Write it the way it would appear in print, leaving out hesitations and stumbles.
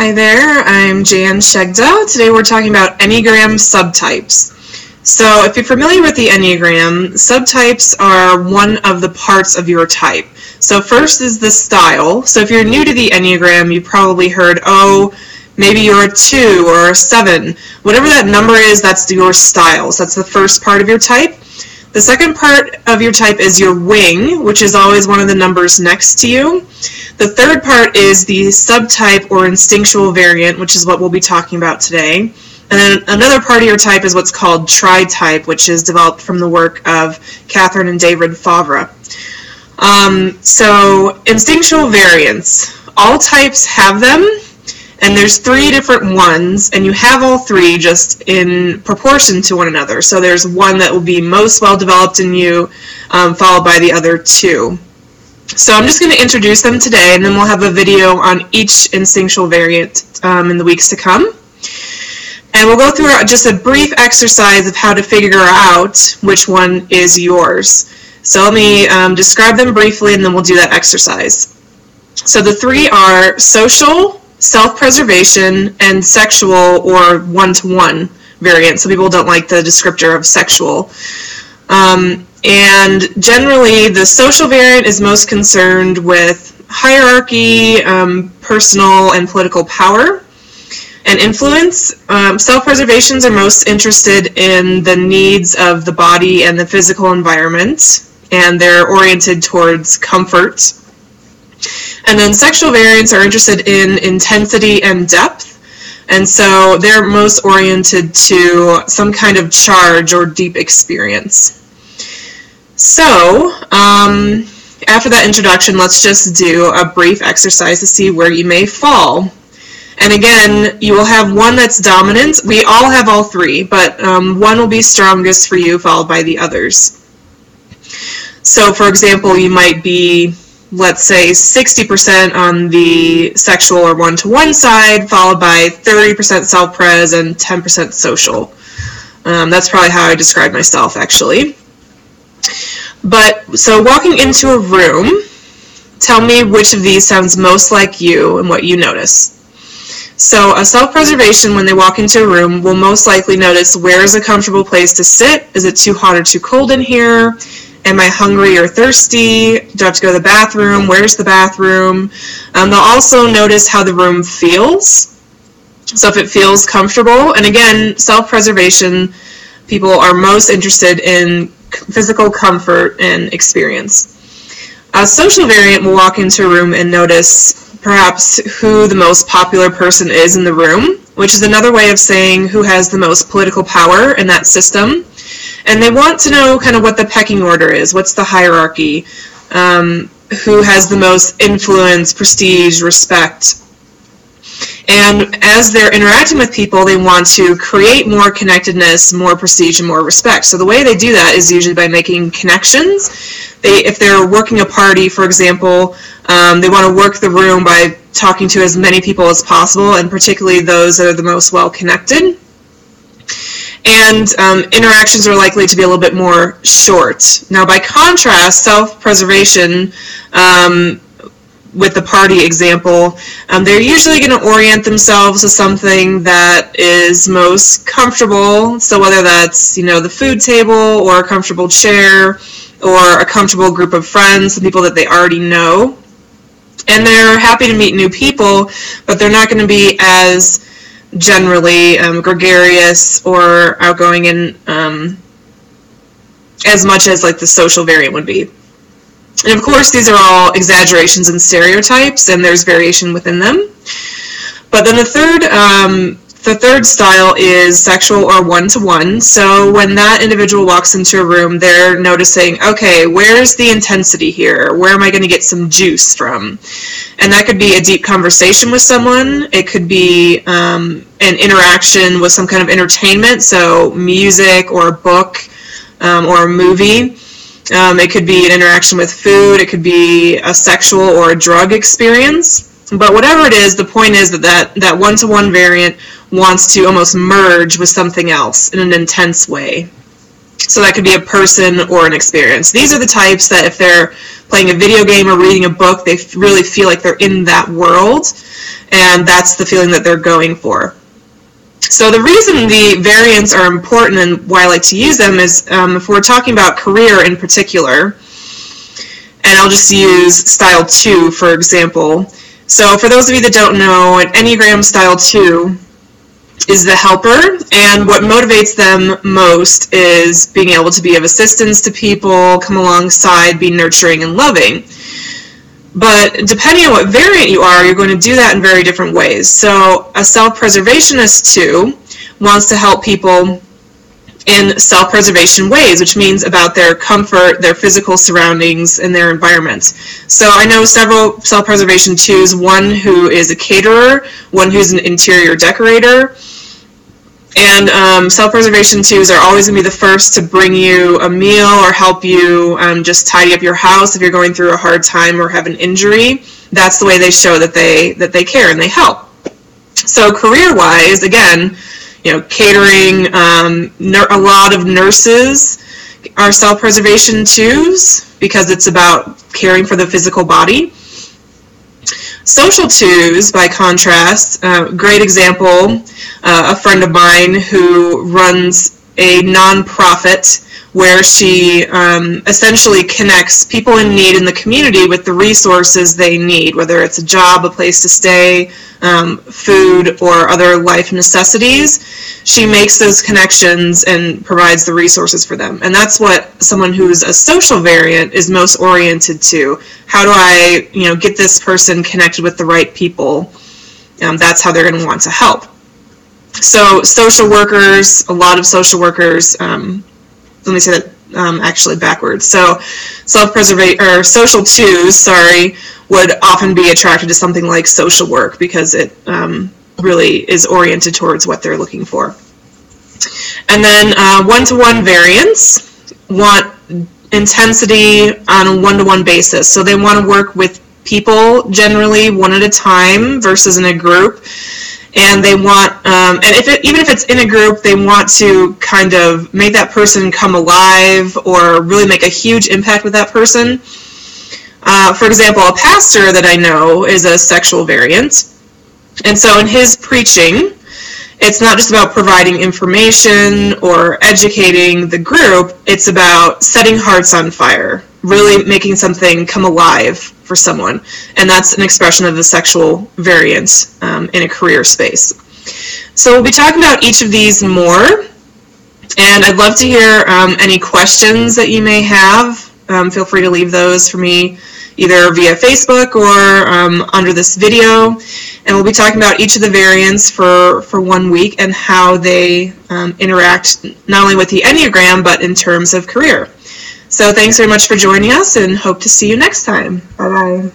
Hi there, I'm Jan Shegda. Today we're talking about Enneagram subtypes. So if you're familiar with the Enneagram, subtypes are one of the parts of your type. So first is the style. So if you're new to the Enneagram, you probably heard, oh, maybe you're a 2 or a 7. Whatever that number is, that's your style. So that's the first part of your type. The second part of your type is your wing, which is always one of the numbers next to you. The third part is the subtype or instinctual variant, which is what we'll be talking about today. And then another part of your type is what's called tri-type, which is developed from the work of Catherine and David Favre. So instinctual variants, all types have them. And there's 3 different ones, and you have all 3 just in proportion to one another. So there's one that will be most well developed in you, followed by the other 2. So I'm just going to introduce them today, and then we'll have a video on each instinctual variant in the weeks to come. And we'll go through just a brief exercise of how to figure out which one is yours. So let me describe them briefly, and then we'll do that exercise. So the 3 are social, self-preservation, and sexual or one-to-one variant. So people don't like the descriptor of sexual. And generally, the social variant is most concerned with hierarchy, personal and political power, and influence. Self-preservations are most interested in the needs of the body and the physical environment, and they're oriented towards comfort. And then sexual variants are interested in intensity and depth, and so they're most oriented to some kind of charge or deep experience. So, after that introduction, let's just do a brief exercise to see where you may fall. And again, you will have one that's dominant. We all have all 3, but one will be strongest for you, followed by the others. So, for example, you might be, let's say, 60% on the sexual or one-to-one side, followed by 30% self-pres and 10% social. That's probably how I describe myself, actually. But, so walking into a room, tell me which of these sounds most like you and what you notice. So a self-preservation, when they walk into a room, will most likely notice, where is a comfortable place to sit? Is it too hot or too cold in here? Am I hungry or thirsty? Do I have to go to the bathroom? Where's the bathroom? They'll also notice how the room feels. So if it feels comfortable, and again, self-preservation, people are most interested in physical comfort and experience. A social variant will walk into a room and notice perhaps who the most popular person is in the room, which is another way of saying who has the most political power in that system. And they want to know kind of what the pecking order is, what's the hierarchy, who has the most influence, prestige, respect. And as they're interacting with people, they want to create more connectedness, more prestige, and more respect. So the way they do that is usually by making connections. If they're working a party, for example, they want to work the room by talking to as many people as possible, and particularly those that are the most well-connected. And interactions are likely to be a little bit more short. Now, by contrast, self-preservation, with the party example, they're usually going to orient themselves to something that is most comfortable. So whether that's, the food table or a comfortable chair or a comfortable group of friends, the people that they already know. And they're happy to meet new people, but they're not going to be as generally gregarious or outgoing in as much as like the social variant would be. And of course, these are all exaggerations and stereotypes, and there's variation within them. But then the third style is sexual or one-to-one. So when that individual walks into a room, they're noticing, okay, where's the intensity here? Where am I going to get some juice from? And that could be a deep conversation with someone. It could be an interaction with some kind of entertainment, so music or a book or a movie. It could be an interaction with food. It could be a sexual or a drug experience. But whatever it is, the point is that one-to-one variant wants to almost merge with something else in an intense way. So that could be a person or an experience. These are the types that if they're playing a video game or reading a book, they really feel like they're in that world, and that's the feeling that they're going for. So the reason the variants are important and why I like to use them is if we're talking about career in particular, and I'll just use style 2 for example. So for those of you that don't know, an Enneagram style 2 is the helper, and what motivates them most is being able to be of assistance to people, come alongside, be nurturing and loving. But depending on what variant you are, you're going to do that in very different ways. So a self-preservationist 2 wants to help people in self-preservation ways, which means about their comfort, their physical surroundings, and their environment. So I know several self-preservation 2s, one who is a caterer, one who's an interior decorator, and self-preservation 2s are always going to be the first to bring you a meal or help you just tidy up your house if you're going through a hard time or have an injury. That's the way they show that they care and they help. So career-wise, again, catering, a lot of nurses are self-preservation 2s because it's about caring for the physical body. Social 2s, by contrast, great example, a friend of mine who runs a nonprofit where she essentially connects people in need in the community with the resources they need, whether it's a job, a place to stay, food, or other life necessities. She makes those connections and provides the resources for them. And that's what someone who's a social variant is most oriented to. How do I, get this person connected with the right people? That's how they're going to want to help. So social workers, a lot of social workers, let me say that actually backwards. So self-preservation, or social 2s, would often be attracted to something like social work because it really is oriented towards what they're looking for. And then one-to-one variants want intensity on a one-to-one basis. So they want to work with people generally one at a time versus in a group. And they want, even if it's in a group, they want to kind of make that person come alive or really make a huge impact with that person. For example, a pastor that I know is a sexual variant. And so in his preaching, it's not just about providing information or educating the group, it's about setting hearts on fire, really making something come alive for someone. And that's an expression of the sexual variant in a career space. So we'll be talking about each of these more, and I'd love to hear any questions that you may have. Feel free to leave those for me either via Facebook or under this video. And we'll be talking about each of the variants for 1 week and how they interact not only with the Enneagram, but in terms of career. So thanks very much for joining us, and hope to see you next time. Bye-bye.